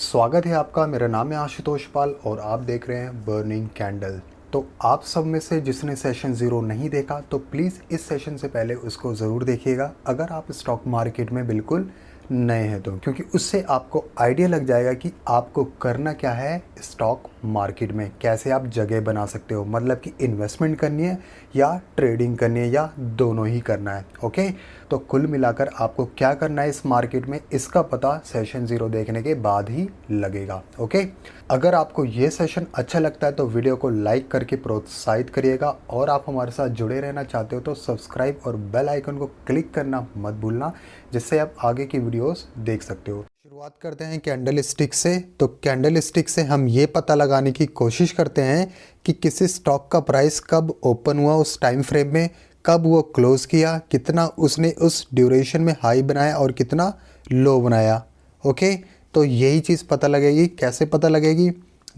स्वागत है आपका। मेरा नाम है आशुतोष पाल और आप देख रहे हैं बर्निंग कैंडल। तो आप सब में से जिसने सेशन 0 नहीं देखा तो प्लीज़ इस सेशन से पहले उसको ज़रूर देखिएगा अगर आप स्टॉक मार्केट में बिल्कुल नए हैं तो, क्योंकि उससे आपको आइडिया लग जाएगा कि आपको करना क्या है स्टॉक मार्केट में, कैसे आप जगह बना सकते हो, मतलब कि इन्वेस्टमेंट करनी है या ट्रेडिंग करनी है या दोनों ही करना है। ओके, तो कुल मिलाकर आपको क्या करना है इस मार्केट में, इसका पता सेशन 0 देखने के बाद ही लगेगा। ओके, अगर आपको ये सेशन अच्छा लगता है तो वीडियो को लाइक करके प्रोत्साहित करिएगा और आप हमारे साथ जुड़े रहना चाहते हो तो सब्सक्राइब और बेल आइकन को क्लिक करना मत भूलना, जिससे आप आगे की वीडियोस देख सकते हो। शुरुआत करते हैं कैंडल स्टिक से। तो कैंडल स्टिक से हम ये पता लगाने की कोशिश करते हैं कि किसी स्टॉक का प्राइस कब ओपन हुआ उस टाइम फ्रेम में, कब वो क्लोज किया, कितना उसने उस ड्यूरेशन में हाई बनाया और कितना लो बनाया। ओके, तो यही चीज़ पता लगेगी। कैसे पता लगेगी?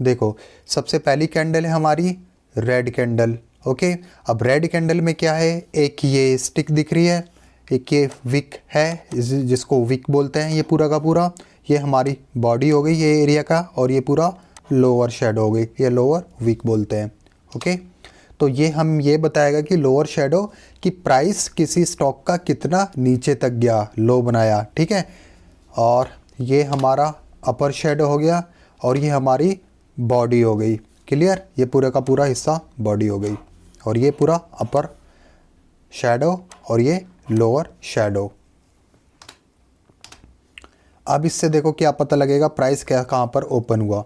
देखो, सबसे पहली कैंडल है हमारी रेड कैंडल। ओके, अब रेड कैंडल में क्या है, एक ये स्टिक दिख रही है, एक ये विक है जिसको विक बोलते हैं। ये पूरा का पूरा ये हमारी बॉडी हो गई ये एरिया का, और ये पूरा लोअर शेडो हो गई, ये लोअर विक बोलते हैं। ओके, तो ये हम ये बताएगा कि लोअर शेडो की प्राइस किसी स्टॉक का कितना नीचे तक गया, लो बनाया। ठीक है, और ये हमारा अपर शेडो हो गया और ये हमारी बॉडी हो गई। क्लियर? ये पूरा का पूरा हिस्सा बॉडी हो गई और ये पूरा अपर शेडो और ये लोअर शेडो। अब इससे देखो क्या पता लगेगा प्राइस क्या कहाँ पर ओपन हुआ।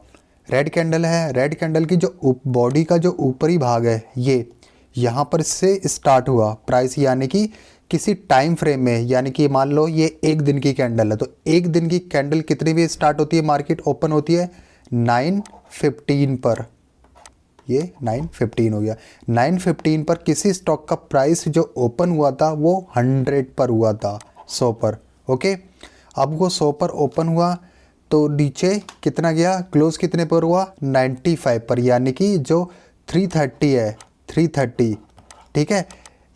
रेड कैंडल है, रेड कैंडल की जो बॉडी का जो ऊपरी भाग है ये यहाँ पर से स्टार्ट हुआ प्राइस, यानी कि किसी टाइम फ्रेम में, यानी कि मान लो ये एक दिन की कैंडल है तो एक दिन की कैंडल कितनी भी स्टार्ट होती है, मार्केट ओपन होती है 9:15 पर। ये 9:15 हो गया। 9:15 पर किसी स्टॉक का प्राइस जो ओपन हुआ था वो 100 पर हुआ था, 100 पर। ओके, अब वो 100 पर ओपन हुआ तो नीचे कितना गया, क्लोज कितने पर हुआ, 95 पर, यानी कि जो 330 है, 330। ठीक है,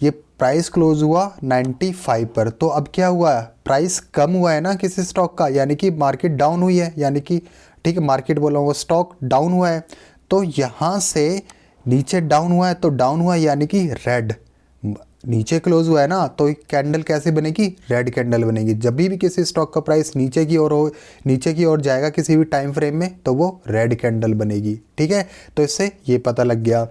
ये प्राइस क्लोज हुआ 95 पर। तो अब क्या हुआ, प्राइस कम हुआ है ना किसी स्टॉक का, यानी कि मार्केट डाउन हुई है, यानी कि ठीक है मार्केट बोला वो स्टॉक डाउन हुआ है। तो यहाँ से नीचे डाउन हुआ है तो डाउन हुआ यानी कि रेड, नीचे क्लोज हुआ है ना, तो कैंडल कैसे बनेगी, रेड कैंडल बनेगी। जब भी किसी स्टॉक का प्राइस नीचे की ओर हो, नीचे की ओर जाएगा किसी भी टाइम फ्रेम में तो वो रेड कैंडल बनेगी। ठीक है, तो इससे ये पता लग गया।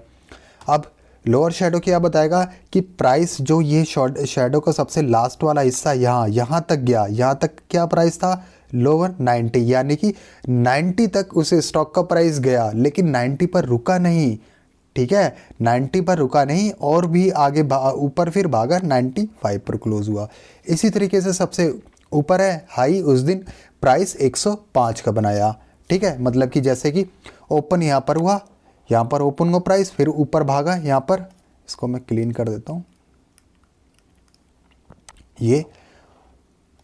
अब लोअर शेडो क्या बताएगा कि प्राइस जो ये शेडो का सबसे लास्ट वाला हिस्सा यहाँ तक गया, यहाँ तक क्या प्राइस था, लोअर 90, यानी कि 90 तक उस स्टॉक का प्राइस गया लेकिन 90 पर रुका नहीं। ठीक है, 90 पर रुका नहीं और भी आगे ऊपर फिर भागा 95 पर क्लोज हुआ। इसी तरीके से सबसे ऊपर है हाई, उस दिन प्राइस 105 का बनाया। ठीक है, मतलब कि जैसे कि ओपन यहाँ पर हुआ, यहाँ पर ओपन हुआ प्राइस, फिर ऊपर भागा यहाँ पर, इसको मैं क्लीन कर देता हूँ। ये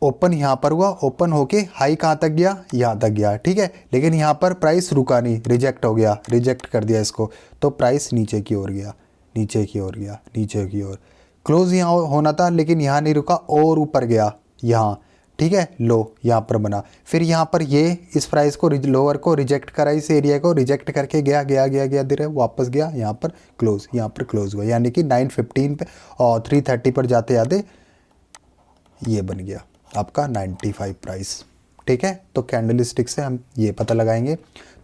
ओपन यहाँ पर हुआ, ओपन होके हाई कहाँ तक गया, यहाँ तक गया। ठीक है, लेकिन यहाँ पर प्राइस रुका नहीं, रिजेक्ट हो गया, रिजेक्ट कर दिया इसको, तो प्राइस नीचे की ओर गया, नीचे की ओर गया, नीचे की ओर। क्लोज यहाँ होना था लेकिन यहाँ नहीं रुका और ऊपर गया यहाँ। ठीक है, लो यहाँ पर बना, फिर यहाँ पर ये इस प्राइस को लोअर को रिजेक्ट करा, इस एरिया को रिजेक्ट करके गया गया गया गया धीरे वापस गया यहाँ पर क्लोज, यहाँ पर क्लोज हुआ, यानी कि 9:15 पे और 330 पर जाते जाते ये बन गया आपका 95 प्राइस। ठीक है, तो कैंडल स्टिक से हम ये पता लगाएंगे।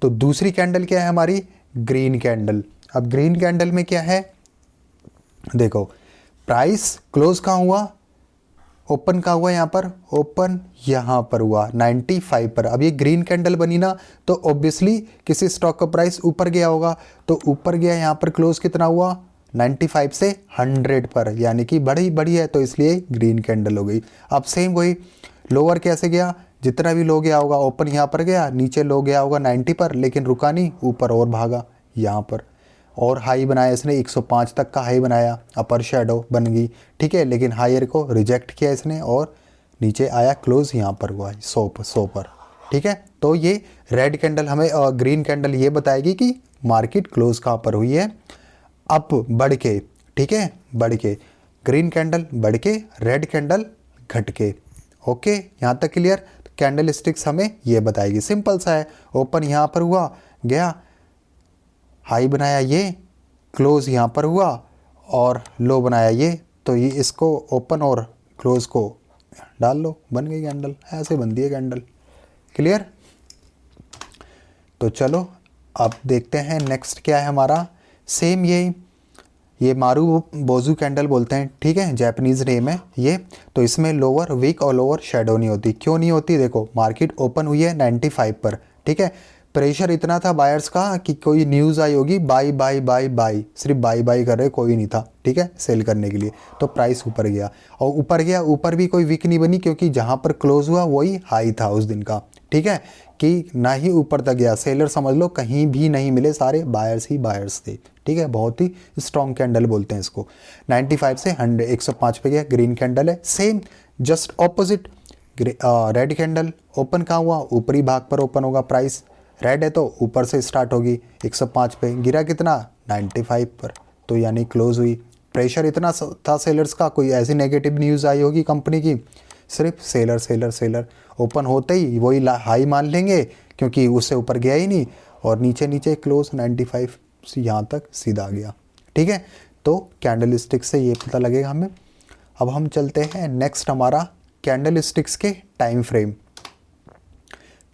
तो दूसरी कैंडल क्या है हमारी, ग्रीन कैंडल। अब ग्रीन कैंडल में क्या है, देखो प्राइस क्लोज कहाँ हुआ, ओपन कहाँ हुआ, यहाँ पर ओपन यहाँ पर हुआ 95 पर। अब ये ग्रीन कैंडल बनी ना तो ऑब्वियसली किसी स्टॉक का प्राइस ऊपर गया होगा, तो ऊपर गया, यहाँ पर क्लोज कितना हुआ 95 से 100 पर, यानी कि बड़ी बड़ी है तो इसलिए ग्रीन कैंडल हो गई। अब सेम वही लोअर कैसे गया, जितना भी लो गया होगा, ओपन यहाँ पर गया, नीचे लो गया होगा 90 पर लेकिन रुका नहीं, ऊपर और भागा यहाँ पर, और हाई बनाया इसने 105 तक का हाई बनाया, अपर शेडो बन गई। ठीक है, लेकिन हायर को रिजेक्ट किया इसने और नीचे आया, क्लोज यहाँ पर हुआ 100 पर। ठीक है, तो ये रेड कैंडल हमें ग्रीन कैंडल ये बताएगी कि मार्केट क्लोज कहाँ पर हुई है, अप बढ़ के। ठीक है, बढ़ के, ग्रीन कैंडल बढ़ के, रेड कैंडल घट के। ओके, यहाँ तक क्लियर। कैंडल स्टिक्स हमें ये बताएगी। सिंपल सा है, ओपन यहाँ पर हुआ, गया, हाई बनाया ये, क्लोज यहाँ पर हुआ और लो बनाया ये, तो ये इसको ओपन और क्लोज को डाल लो, बन गई कैंडल। ऐसे बनती है कैंडल। क्लियर? तो चलो अब देखते हैं नेक्स्ट क्या है हमारा। सेम ये मारू बोजू कैंडल बोलते हैं, ठीक है, जैपनीज़ नेम है ये। तो इसमें लोअर वीक और लोअर शेडो नहीं होती। क्यों नहीं होती? देखो, मार्केट ओपन हुई है 95 पर, ठीक है, प्रेशर इतना था बायर्स का कि कोई न्यूज़ आई होगी बाई बाई बाई बाई, सिर्फ बाई बाई कर रहे, कोई नहीं था, ठीक है, सेल करने के लिए। तो प्राइस ऊपर गया, और ऊपर गया, ऊपर भी कोई वीक नहीं बनी क्योंकि जहाँ पर क्लोज हुआ वही हाई था उस दिन का, ठीक है, कि ना ही ऊपर तक गया। सेलर समझ लो कहीं भी नहीं मिले, सारे बायर्स ही बायर्स थे, ठीक है। बहुत ही स्ट्रॉन्ग कैंडल बोलते हैं इसको। 95 से 105 पे गया, ग्रीन कैंडल है। Same just opposite red candle, open कहाँ हुआ? ऊपरी भाग पर ओपन होगा। प्राइस रेड है तो ऊपर से स्टार्ट होगी 105 पे, गिरा कितना? 95 पर, तो यानी क्लोज हुई। प्रेशर इतना था सेलर्स का, कोई ऐसी नेगेटिव न्यूज़ आई होगी कंपनी की, सिर्फ सेलर सेलर सेलर, ओपन होते ही वही हाई मान लेंगे क्योंकि उससे ऊपर गया ही नहीं, और नीचे नीचे क्लोज 95 से यहाँ तक सीधा गया, ठीक है। तो कैंडल स्टिक से ये पता लगेगा हमें। अब हम चलते हैं नेक्स्ट, हमारा कैंडल स्टिक्स के टाइम फ्रेम।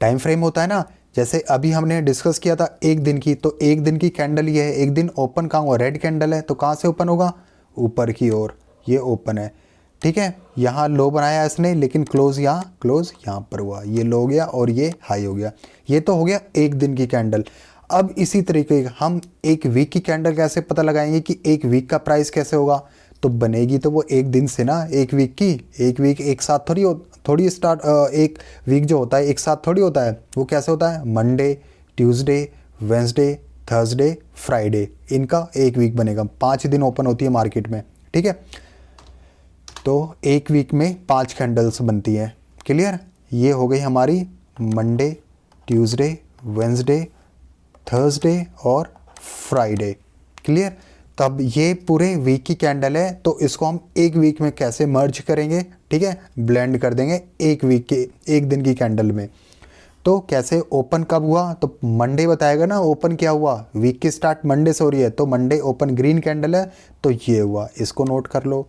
टाइम फ्रेम होता है ना, जैसे अभी हमने डिस्कस किया था एक दिन की, तो एक दिन की कैंडल ये है। एक दिन ओपन कहाँ हुआ? रेड कैंडल है, तो कहाँ से ओपन होगा? ऊपर की ओर, ये ओपन है, ठीक है। यहाँ लो बनाया इसने, लेकिन क्लोज यहाँ पर हुआ, ये लो हो गया और ये हाई हो गया। ये तो हो गया एक दिन की कैंडल। अब इसी तरीके हम एक वीक की कैंडल कैसे पता लगाएंगे कि एक वीक का प्राइस कैसे होगा? तो बनेगी तो वो एक दिन से ना, एक वीक की। एक वीक एक साथ थोड़ी स्टार्ट, एक वीक जो होता है एक साथ थोड़ी होता है। वो कैसे होता है? Monday, Tuesday, Wednesday, Thursday, Friday, इनका एक वीक बनेगा। 5 दिन ओपन होती है मार्केट में, ठीक है। तो एक वीक में 5 कैंडल्स बनती हैं। क्लियर? ये हो गई हमारी मंडे, ट्यूसडे, वेंसडे, थर्सडे और फ्राइडे। क्लियर? तब ये पूरे वीक की कैंडल है, तो इसको हम एक वीक में कैसे मर्ज करेंगे, ठीक है, ब्लेंड कर देंगे एक वीक के, एक दिन की कैंडल में। तो कैसे? ओपन कब हुआ? तो मंडे बताएगा ना ओपन क्या हुआ। वीक की स्टार्ट मंडे से हो रही है, तो मंडे ओपन ग्रीन कैंडल है, तो ये हुआ, इसको नोट कर लो,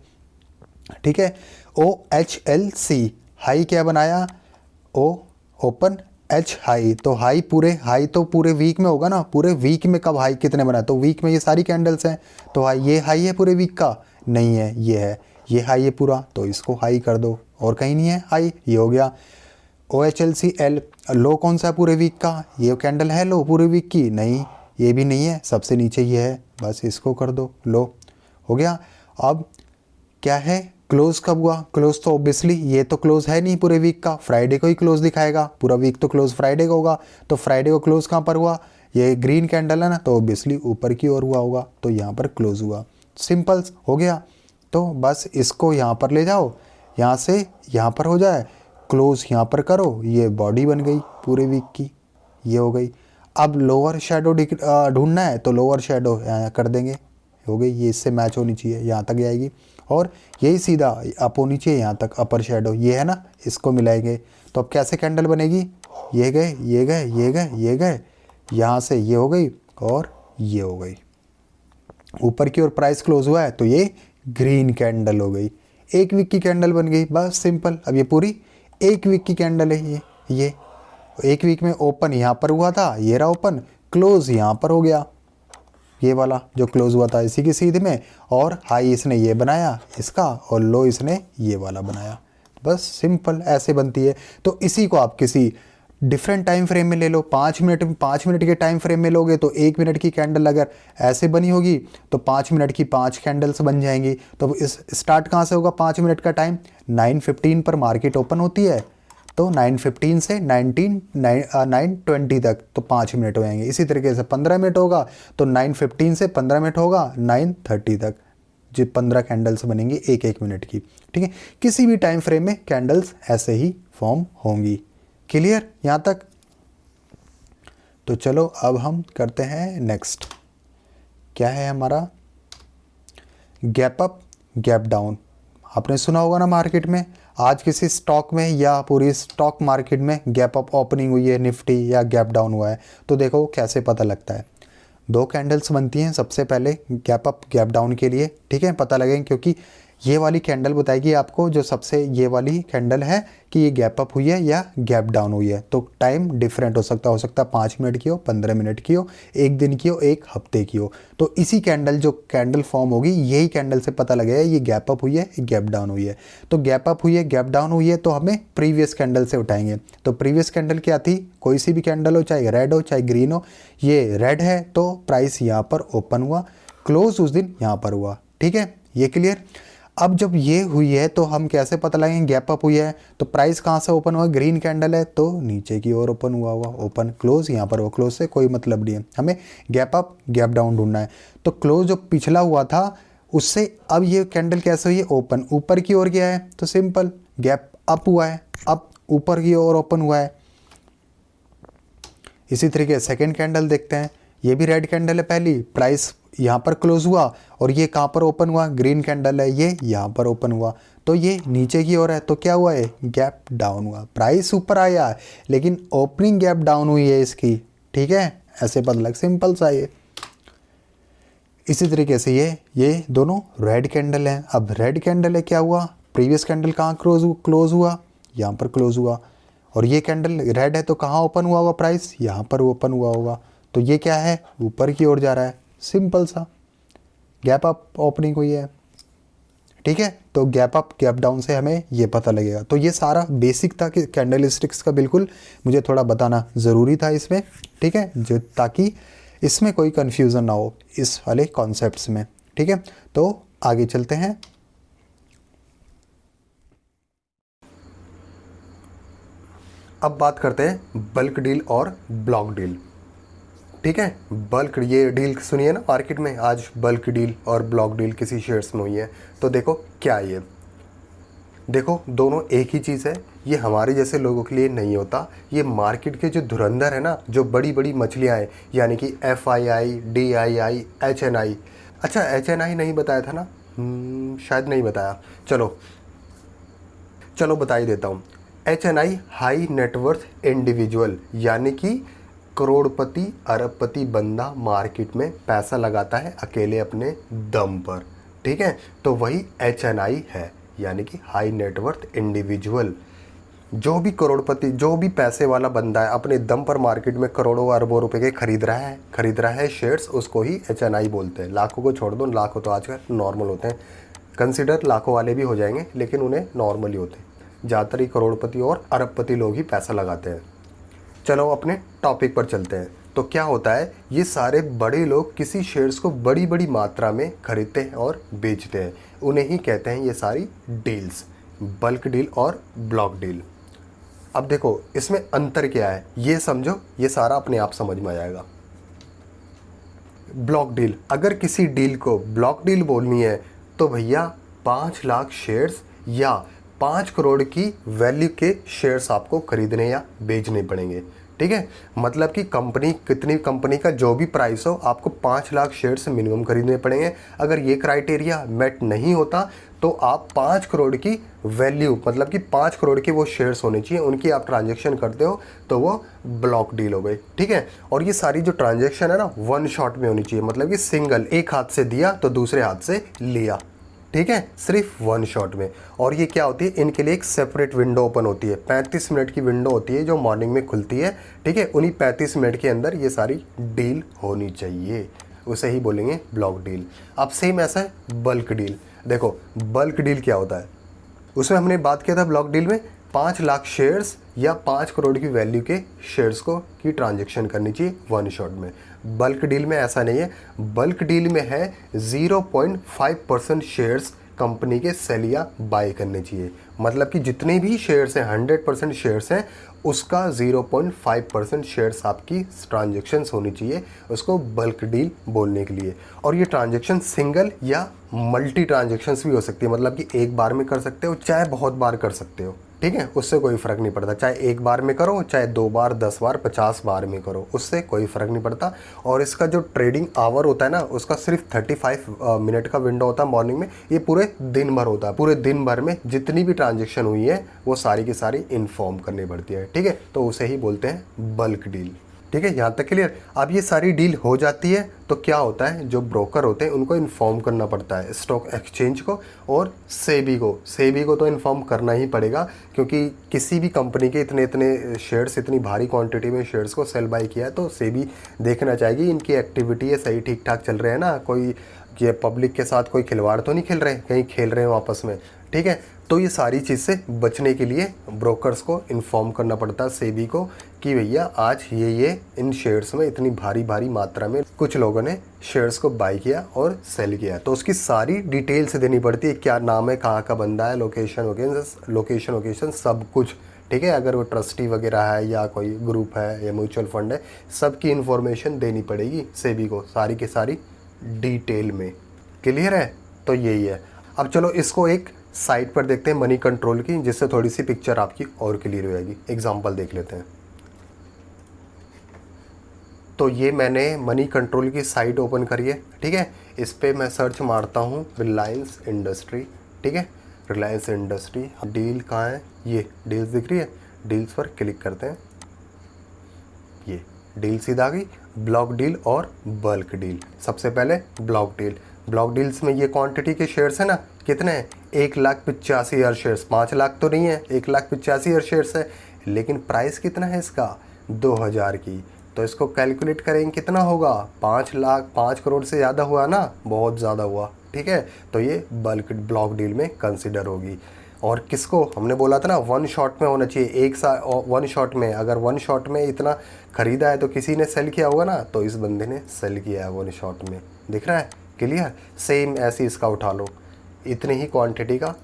ठीक है। OHLC, हाई क्या बनाया? ओ ओपन, एच हाई, तो हाई तो पूरे वीक में होगा ना। पूरे वीक में कब हाई कितने बना? तो वीक में ये सारी कैंडल्स हैं, तो हाई, ये हाई है पूरे वीक का? नहीं है, ये है, ये हाई है पूरा, तो इसको हाई कर दो, और कहीं नहीं है हाई, ये हो गया। OHLCL, लो कौन सा है पूरे वीक का? ये कैंडल है लो पूरे वीक की? नहीं, ये भी नहीं है, सबसे नीचे ये है, बस इसको कर दो लो, हो गया। अब क्या है? क्लोज कब हुआ? क्लोज तो ऑब्वियसली ये तो क्लोज है नहीं पूरे वीक का, फ्राइडे को ही क्लोज दिखाएगा, पूरा वीक तो क्लोज फ्राइडे का होगा। तो फ्राइडे को क्लोज कहाँ पर हुआ? ये ग्रीन कैंडल है ना, तो ऑब्वियसली ऊपर की ओर हुआ होगा, तो यहाँ पर क्लोज हुआ। सिंपल हो गया। तो बस इसको यहाँ पर ले जाओ, यहाँ से यहाँ पर हो जाए, क्लोज यहाँ पर करो, ये बॉडी बन गई पूरे वीक की, ये हो गई। अब लोअर शेडो ढूंढना है, तो लोअर शेडो यहाँ कर देंगे, हो गई, ये इससे मैच होनी चाहिए, यहाँ तक जाएगी, और यही सीधा अप होनी चाहिए यहाँ तक, अपर शेडो ये है ना, इसको मिलाएंगे। तो अब कैसे कैंडल बनेगी? ये गए, ये गए, ये गए, ये गए, यहाँ से ये हो गई और ये हो गई, ऊपर की ओर प्राइस क्लोज हुआ है, तो ये ग्रीन कैंडल हो गई, एक वीक की कैंडल बन गई, बस सिंपल। अब ये पूरी एक वीक की कैंडल है। ये एक वीक में ओपन यहाँ पर हुआ था, ये रहा ओपन, क्लोज यहाँ पर हो गया, ये वाला जो क्लोज हुआ था इसी की सीध में, और हाई इसने ये बनाया इसका, और लो इसने ये वाला बनाया, बस सिंपल ऐसे बनती है। तो इसी को आप किसी डिफरेंट टाइम फ्रेम में ले लो, 5 मिनट के टाइम फ्रेम में लोगे तो 1 मिनट की कैंडल अगर ऐसे बनी होगी तो 5 मिनट की 5 कैंडल्स बन जाएंगी। तो इस स्टार्ट कहाँ से होगा? 5 मिनट का टाइम 9:15 पर मार्केट ओपन होती है, तो 9:15 से 9:20 तक तो 5 मिनट हो जाएंगे। इसी तरीके से 15 मिनट होगा तो 9:15 से 15 मिनट होगा 9:30 तक, जो 15 कैंडल्स बनेंगी एक एक मिनट की, ठीक है। किसी भी टाइम फ्रेम में कैंडल्स ऐसे ही फॉर्म होंगी। क्लियर यहाँ तक? तो चलो अब हम करते हैं नेक्स्ट, क्या है हमारा? Gap up, gap down. आपने सुना होगा ना मार्केट में, आज किसी स्टॉक में या पूरी स्टॉक मार्केट में गैप अप ओपनिंग हुई है निफ्टी या गैप डाउन हुआ है, तो देखो कैसे पता लगता है। दो कैंडल्स बनती हैं सबसे पहले गैप अप गैप डाउन के लिए, ठीक है, पता लगेगा क्योंकि ये वाली कैंडल बताएगी आपको, जो सबसे ये वाली कैंडल है कि ये गैप अप हुई है या गैप डाउन हुई है। तो टाइम डिफरेंट हो सकता है 5 मिनट की हो, 15 मिनट की हो, एक दिन की हो, एक हफ्ते की हो। तो इसी कैंडल जो कैंडल फॉर्म होगी यही कैंडल से पता लगेगा ये गैप अप हुई है गैप डाउन हुई है। तो गैप अप हुई है गैप डाउन हुई है तो हमें प्रीवियस कैंडल से उठाएंगे। तो प्रीवियस कैंडल क्या थी, कोई सी भी कैंडल हो, चाहे रेड हो चाहे ग्रीन हो, ये रेड है तो प्राइस यहाँ पर ओपन हुआ, क्लोज उस दिन यहाँ पर हुआ, ठीक है, ये क्लियर। अब जब ये हुई है तो हम कैसे पता लगाएंगे गैप अप हुई है, तो प्राइस कहाँ से ओपन हुआ, ग्रीन कैंडल है तो नीचे की ओर ओपन हुआ हुआ, ओपन क्लोज यहाँ पर हुआ, क्लोज से कोई मतलब नहीं है, हमें गैप अप गैप डाउन ढूंढना है। तो क्लोज जो पिछला हुआ था उससे अब ये कैंडल कैसे हुई है, ओपन ऊपर की ओर गया है तो सिंपल गैप अप हुआ है, अब ऊपर की ओर ओपन हुआ है। इसी तरीके सेकेंड कैंडल देखते हैं, ये भी रेड कैंडल है पहली, प्राइस यहाँ पर क्लोज हुआ और ये कहाँ पर ओपन हुआ, ग्रीन कैंडल है ये यहाँ पर ओपन हुआ, तो ये नीचे की ओर है तो क्या हुआ है, गैप डाउन हुआ। प्राइस ऊपर आया लेकिन ओपनिंग गैप डाउन हुई है इसकी, ठीक है, ऐसे पता लग, सिंपल सा ये। इसी तरीके से ये दोनों रेड कैंडल हैं। अब रेड कैंडल है क्या हुआ, प्रीवियस कैंडल कहाँ क्लोज हुआ, यहाँ पर क्लोज हुआ, और ये कैंडल रेड है तो कहाँ ओपन हुआ होगा, प्राइस यहाँ पर ओपन हुआ होगा, तो ये क्या है, ऊपर की ओर जा रहा है, सिंपल सा गैप अप ओपनिंग हुई है, ठीक है। तो गैप अप गैप डाउन से हमें ये पता लगेगा। तो ये सारा बेसिक था कि कैंडल स्टिक्स का, बिल्कुल मुझे थोड़ा बताना ज़रूरी था इसमें, ठीक है, जो ताकि इसमें कोई कन्फ्यूज़न ना हो इस वाले कॉन्सेप्ट्स में, ठीक है। तो आगे चलते हैं। अब बात करते हैं बल्क डील और ब्लॉक डील, ठीक है। बल्क ये डील सुनिए ना, मार्केट में आज बल्क डील और ब्लॉक डील किसी शेयर्स में हुई है। तो देखो क्या ये, देखो दोनों एक ही चीज़ है, ये हमारे जैसे लोगों के लिए नहीं होता। ये मार्केट के जो धुरंधर है ना, जो बड़ी बड़ी मछलियाँ हैं, यानी कि FII, DII, HNI, अच्छा HNI नहीं बताया था ना, शायद नहीं बताया, चलो बता ही देता हूँ। HNI हाई नेटवर्थ इंडिविजुअल, यानी कि करोड़पति अरबपति बंदा मार्केट में पैसा लगाता है अकेले अपने दम पर, ठीक है, तो वही HNI है, यानी कि हाई नेटवर्थ इंडिविजुअल। जो भी करोड़पति, जो भी पैसे वाला बंदा है अपने दम पर मार्केट में करोड़ों अरबों रुपए के खरीद रहा है शेयर्स, उसको ही HNI बोलते हैं। लाखों को छोड़ दो, लाखों तो आजकल नॉर्मल होते हैं, कंसिडर लाखों वाले भी हो जाएंगे लेकिन उन्हें नॉर्मल ही होते हैं। ज़्यादातर ही करोड़पति और अरबपति लोग ही पैसा लगाते हैं। चलो अपने टॉपिक पर चलते हैं। तो क्या होता है, ये सारे बड़े लोग किसी शेयर्स को बड़ी बड़ी मात्रा में खरीदते हैं और बेचते हैं, उन्हें ही कहते हैं ये सारी डील्स, बल्क डील और ब्लॉक डील। अब देखो इसमें अंतर क्या है, ये समझो, ये सारा अपने आप समझ में आ जाएगा। ब्लॉक डील, अगर किसी डील को ब्लॉक डील बोलनी है तो भैया 5 लाख शेयर्स या 5 करोड़ की वैल्यू के शेयर्स आपको खरीदने या बेचने पड़ेंगे, ठीक है। मतलब कि कंपनी का जो भी प्राइस हो, आपको 5 लाख शेयर्स मिनिमम खरीदने पड़ेंगे। अगर ये क्राइटेरिया मेट नहीं होता तो आप 5 करोड़ की वैल्यू, मतलब कि 5 करोड़ के वो शेयर्स होने चाहिए, उनकी आप ट्रांजैक्शन करते हो तो वो ब्लॉक डील हो गई, ठीक है। और ये सारी जो ट्रांजैक्शन है ना, वन शॉट में होनी चाहिए, मतलब कि सिंगल, एक हाथ से दिया तो दूसरे हाथ से लिया, ठीक है, सिर्फ वन शॉट में। और ये क्या होती है, इनके लिए एक सेपरेट विंडो ओपन होती है, 35 मिनट की विंडो होती है जो मॉर्निंग में खुलती है, ठीक है। उन्हीं 35 मिनट के अंदर ये सारी डील होनी चाहिए, उसे ही बोलेंगे ब्लॉक डील। अब सेम ऐसा है बल्क डील। देखो बल्क डील क्या होता है, उसमें हमने बात किया था ब्लॉक डील में 5 लाख शेयर्स या 5 करोड़ की वैल्यू के शेयर्स को की ट्रांजैक्शन करनी चाहिए वन शॉट में। बल्क डील में ऐसा नहीं है, बल्क डील में है 0.5% शेयर्स कंपनी के सेल या बाय करने चाहिए। मतलब कि जितने भी शेयर्स हैं, 100% शेयर्स हैं, उसका 0.5% शेयर्स आपकी ट्रांजैक्शंस होनी चाहिए, उसको बल्क डील बोलने के लिए। और ये ट्रांजैक्शन सिंगल या मल्टी ट्रांजैक्शंस भी हो सकती है, मतलब कि एक बार में कर सकते हो चाहे बहुत बार कर सकते हो, ठीक है, उससे कोई फ़र्क नहीं पड़ता, चाहे एक बार में करो, चाहे 2 बार, 10 बार, 50 बार में करो, उससे कोई फ़र्क नहीं पड़ता। और इसका जो ट्रेडिंग आवर होता है ना, उसका सिर्फ 35 मिनट का विंडो होता है मॉर्निंग में। ये पूरे दिन भर होता है, पूरे दिन भर में जितनी भी ट्रांजेक्शन हुई है वो सारी की सारी इन्फॉर्म करनी पड़ती है। ठीक है, तो उसे ही बोलते हैं बल्क डील। ठीक है, यहाँ तक क्लियर। अब ये सारी डील हो जाती है तो क्या होता है, जो ब्रोकर होते हैं उनको इन्फॉर्म करना पड़ता है स्टॉक एक्सचेंज को और सेबी को। सेबी को तो इन्फॉर्म करना ही पड़ेगा, क्योंकि किसी भी कंपनी के इतने इतने शेयर्स, इतनी भारी क्वांटिटी में शेयर्स को सेल बाई किया है, तो सेबी देखना चाहेगी इनकी एक्टिविटी है सही ठीक ठाक चल रहे हैं ना, कोई ये पब्लिक के साथ कोई खिलवाड़ तो नहीं खेल रहे, कहीं खेल रहे हैं आपस में। ठीक है, तो ये सारी चीज़ से बचने के लिए ब्रोकर्स को इन्फॉर्म करना पड़ता है सेबी को कि भैया आज ये इन शेयर्स में इतनी भारी भारी मात्रा में कुछ लोगों ने शेयर्स को बाई किया और सेल किया। तो उसकी सारी डिटेल्स देनी पड़ती है, क्या नाम है, कहाँ का बंदा है, लोकेशन सब कुछ। ठीक है, अगर वो ट्रस्टी वगैरह है या कोई ग्रुप है या म्यूचुअल फंड है, सबकी इन्फॉर्मेशन देनी पड़ेगी सेबी को, सारी की सारी डिटेल में। क्लियर है, तो यही है। अब चलो इसको एक साइट पर देखते हैं मनी कंट्रोल की, जिससे थोड़ी सी पिक्चर आपकी और क्लियर हो जाएगी। एग्जांपल देख लेते हैं। तो ये मैंने मनी कंट्रोल की साइट ओपन करी है। ठीक है, इस पर मैं सर्च मारता हूँ रिलायंस इंडस्ट्री। ठीक है, रिलायंस इंडस्ट्री डील कहाँ है, ये डील्स दिख रही है, डील्स पर क्लिक करते हैं। ये डील सीधा आ गई, ब्लॉक डील और बल्क डील। सबसे पहले ब्लॉक डील। ब्लॉक डील्स में ये क्वांटिटी के शेयर्स है ना, कितने हैं, 1,85,000 शेयर्स। 5 लाख तो नहीं है, 1,85,000 शेयर्स है, लेकिन प्राइस कितना है इसका, 2,000 की। तो इसको कैलकुलेट करेंगे कितना होगा, 5 करोड़ से ज़्यादा हुआ ना, बहुत ज़्यादा हुआ। ठीक है, तो ये बल्क ब्लॉक डील में कंसिडर होगी। और किसको हमने बोला था ना, वन शॉट में होना चाहिए, एक साथ वन शॉट में। अगर वन शॉट में इतना ख़रीदा है तो किसी ने सेल किया होगा ना, तो इस बंदे ने सेल किया है वन शॉट में। दिख रहा है, क्लियर। सेम ऐसे इसका उठा लो, इतनी ही क्वांटिटी का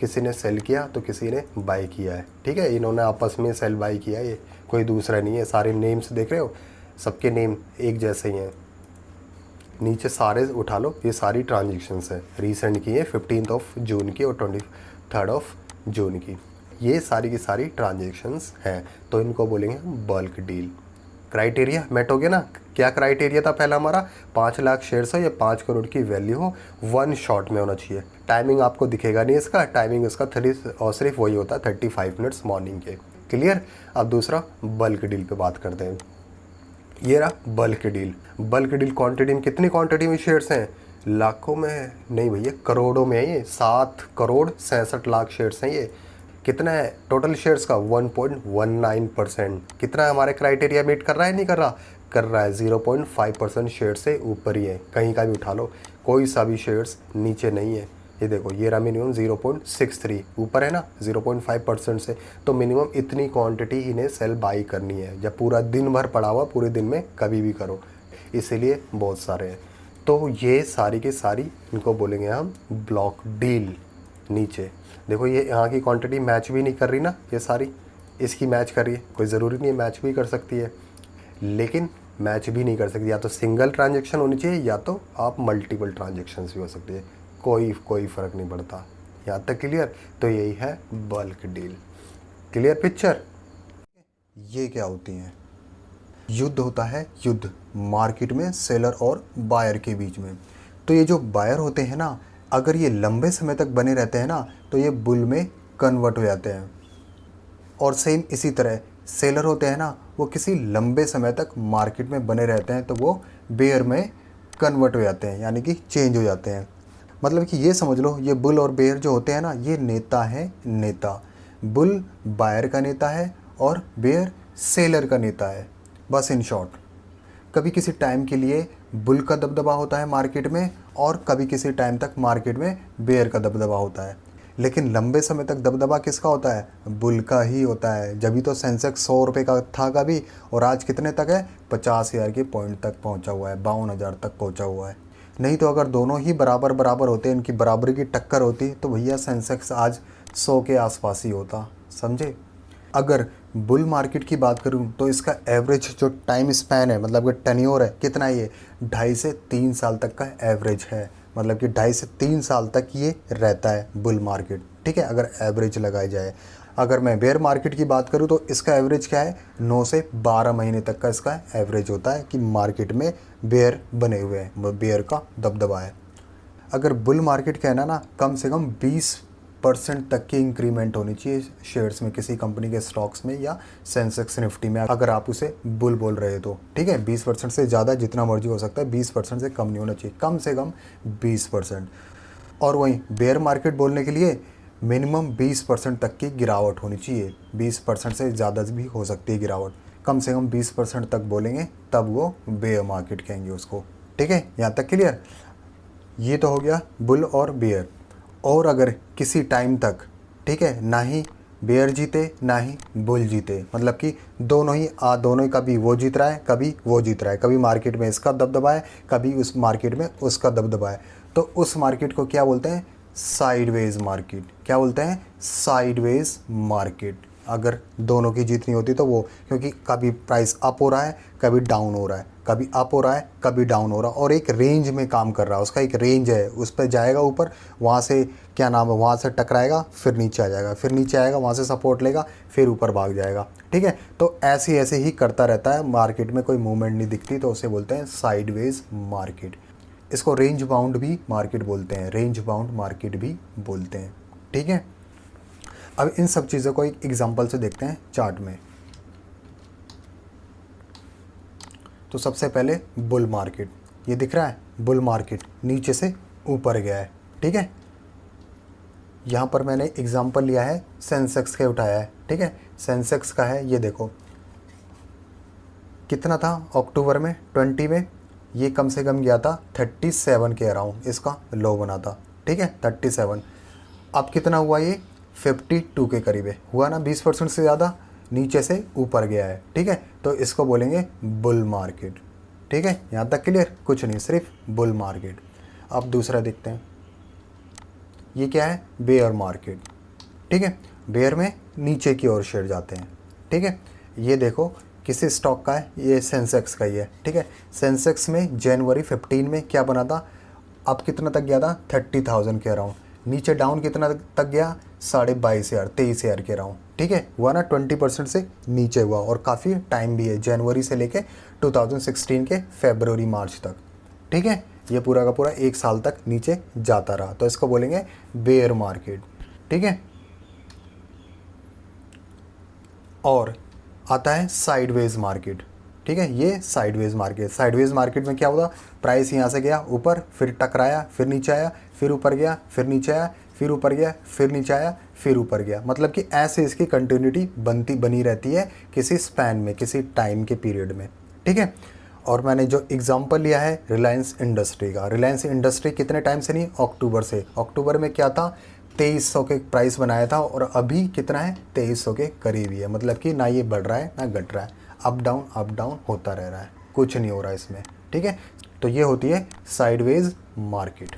किसी ने सेल किया तो किसी ने बाई किया है। ठीक है, इन्होंने आपस में सेल बाई किया है, ये कोई दूसरा नहीं है। सारे नेम्स देख रहे हो, सबके नेम एक जैसे ही हैं। नीचे सारे उठा लो, ये सारी ट्रांजेक्शन्स हैं, रीसेंट की है 15 जून की और 23 जून की। ये सारी की सारी ट्रांजेक्शन्स हैं, तो इनको बोलेंगे बल्क डील। क्राइटेरिया मेट हो गया ना। क्या क्राइटेरिया था पहला हमारा, 5 लाख शेयर्स हो या 5 करोड़ की वैल्यू हो, वन शॉट में होना चाहिए। टाइमिंग आपको दिखेगा नहीं इसका, टाइमिंग इसका 30 और सिर्फ वही होता है 35 मिनट्स मॉर्निंग के। क्लियर। अब दूसरा बल्क डील पे बात करते हैं। ये रहा bulk deal. Bulk deal quantity में कितनी क्वांटिटी में शेयर्स हैं, लाखों में नहीं भैया, करोड़ों में है ये। 7,67,00,000 शेयर्स हैं ये। कितना है टोटल शेयर्स का, 1.19%। कितना हमारे क्राइटेरिया मीट कर रहा है, नहीं कर रहा, कर रहा है। 0.5% शेयर से ऊपर ही है, कहीं का भी उठा लो, कोई सा भी शेयर्स नीचे नहीं है। ये देखो, ये रहा मिनिमम 0.63, ऊपर है ना 0.5% से। तो मिनिमम इतनी क्वांटिटी इन्हें सेल बाई करनी है। जब पूरा दिन भर पड़ा हुआ, पूरे दिन में कभी भी करो, इसीलिए बहुत सारे हैं। तो ये सारी की सारी इनको बोलेंगे हम ब्लॉक डील। नीचे देखो, ये यहाँ की क्वांटिटी मैच भी नहीं कर रही ना, ये सारी इसकी मैच कर रही है। कोई ज़रूरी नहीं है, मैच भी कर सकती है, लेकिन मैच भी नहीं कर सकती। या तो सिंगल ट्रांजेक्शन होनी चाहिए, या तो आप मल्टीपल ट्रांजेक्शन्स भी हो सकती है, कोई फ़र्क नहीं पड़ता। यहाँ तक क्लियर। तो यही है बल्क डील। Clear picture. ये क्या होती हैं, युद्ध होता है, युद्ध मार्केट में सेलर और बायर के बीच में। तो ये जो बायर होते हैं ना, अगर ये लंबे समय तक बने रहते हैं ना, तो ये बुल में कन्वर्ट हो जाते हैं। और सेम इसी तरह सेलर होते हैं ना, वो किसी लंबे समय तक मार्केट में बने रहते हैं, तो वो बेयर में कन्वर्ट हो जाते हैं, यानी कि चेंज हो जाते हैं। मतलब कि ये समझ लो, ये बुल और बेयर जो होते हैं ना, ये नेता है, नेता। बुल बायर का नेता है और बेयर सेलर का नेता है, बस इन शॉर्ट। कभी किसी टाइम के लिए बुल का दबदबा होता है मार्केट में, और कभी किसी टाइम तक मार्केट में बेयर का दबदबा होता है। लेकिन लंबे समय तक दबदबा किसका होता है, बुल का ही होता है। जब भी तो सेंसेक्स 100 रुपये का था कभी, और आज कितने तक है, 50,000 के पॉइंट तक पहुंचा हुआ है, 52,000 तक पहुंचा हुआ है। नहीं तो अगर दोनों ही बराबर बराबर होते, इनकी बराबरी की टक्कर होती, तो भैया सेंसेक्स आज 100 के आसपास ही होता, समझे। अगर बुल मार्केट की बात करूं तो इसका एवरेज जो टाइम स्पैन है, मतलब कि टेन्योर है, कितना ये 2.5 से 3 साल तक का एवरेज है। मतलब कि 2.5 से 3 साल तक ये रहता है बुल मार्केट। ठीक है, अगर एवरेज लगाई जाए। अगर मैं बेयर मार्केट की बात करूँ तो इसका एवरेज क्या है, 9 से 12 महीने तक का इसका एवरेज होता है कि मार्केट में बेयर बने हुए हैं, बेयर का दबदबा है। अगर बुल मार्केट का है ना, कम से कम 20% तक की इंक्रीमेंट होनी चाहिए शेयर्स में, किसी कंपनी के स्टॉक्स में या सेंसेक्स निफ्टी में, अगर आप उसे बुल बोल रहे हो तो, ठीक है। 20% से ज़्यादा जितना मर्जी हो सकता है, 20% से कम नहीं होना चाहिए, कम से कम 20%। और वहीं बेयर मार्केट बोलने के लिए मिनिमम 20% तक की गिरावट होनी चाहिए, 20% से ज़्यादा भी हो सकती है गिरावट, कम से कम 20% तक बोलेंगे तब वो बेयर मार्केट कहेंगे उसको, ठीक है। यहाँ तक क्लियर। ये तो हो गया बुल और बेयर। और अगर किसी टाइम तक, ठीक है, ना ही बेयर जीते ना ही बुल जीते, मतलब कि दोनों ही कभी वो जीत रहा है कभी वो जीत रहा है, कभी मार्केट में इसका दबदबा है कभी उस मार्केट में उसका दबदबा है, तो उस मार्केट को क्या बोलते हैं, साइडवेज मार्केट। क्या बोलते हैं, साइडवेज मार्केट। अगर दोनों की जीतनी होती तो वो, क्योंकि कभी प्राइस अप हो रहा है कभी डाउन हो रहा है, कभी अप हो रहा है कभी डाउन हो रहा है, और एक रेंज में काम कर रहा है, उसका एक रेंज है, उस पर जाएगा ऊपर, वहाँ से क्या नाम है, वहाँ से टकराएगा फिर नीचे आ जाएगा, फिर नीचे आएगा वहाँ से सपोर्ट लेगा फिर ऊपर भाग जाएगा, ठीक है। तो ऐसे ऐसे ही करता रहता है, मार्केट में कोई मूवमेंट नहीं दिखती तो उसे बोलते हैं साइडवेज मार्केट। इसको रेंज बाउंड भी मार्केट बोलते हैं, रेंज बाउंड मार्केट भी बोलते हैं, ठीक है। अब इन सब चीज़ों को एक एग्जांपल से देखते हैं चार्ट में। तो सबसे पहले बुल मार्केट, ये दिख रहा है बुल मार्केट नीचे से ऊपर गया है, ठीक है। यहाँ पर मैंने एग्जांपल लिया है सेंसेक्स के उठाया है, ठीक है। सेंसेक्स का है, ये देखो कितना था अक्टूबर में 20 में, ये कम से कम गया था 37 के अराउंड, इसका लो बना था, ठीक है 37। अब कितना हुआ, ये 52 के करीब है, हुआ ना, 20% से ज़्यादा नीचे से ऊपर गया है, ठीक है। तो इसको बोलेंगे बुल मार्केट, ठीक है। यहाँ तक क्लियर, कुछ नहीं, सिर्फ बुल मार्केट। अब दूसरा देखते हैं, ये क्या है, बेयर मार्केट, ठीक है। बेयर में नीचे की ओर शेयर जाते हैं, ठीक है। ये देखो किसी स्टॉक का है, ये सेंसेक्स का ही है, ठीक है। सेंसेक्स में जनवरी 15 में क्या बना था, अब कितना तक गया था 30,000 के अराउंड, नीचे डाउन कितना तक गया 22,500 23,000 के अराउंड, ठीक है। हुआ ना 20% से नीचे हुआ, और काफ़ी टाइम भी है, जनवरी से लेके 2016 के फरवरी मार्च तक, ठीक है। ये पूरा का पूरा 1 साल तक नीचे जाता रहा, तो इसको बोलेंगे बेयर मार्केट, ठीक है। और आता है साइडवेज मार्केट, ठीक है। ये साइडवेज मार्केट, साइडवेज मार्केट में क्या होगा, प्राइस यहाँ से गया ऊपर फिर टकराया फिर नीचे आया फिर ऊपर गया फिर नीचे आया फिर ऊपर गया फिर नीचे आया फिर ऊपर गया, मतलब कि ऐसे इसकी कंटिन्यूटी बनी रहती है किसी स्पैन में, किसी टाइम के पीरियड में, ठीक है। और मैंने जो एग्जांपल लिया है रिलायंस इंडस्ट्री का, रिलायंस इंडस्ट्री कितने टाइम से नहीं, अक्टूबर से, अक्टूबर में क्या था 2300 के प्राइस बनाया था, और अभी कितना है 2300 के करीब ही है, मतलब कि ना ये बढ़ रहा है ना घट रहा है, अप डाउन होता रह रहा है, कुछ नहीं हो रहा है इसमें, ठीक है। तो ये होती है साइडवेज मार्केट।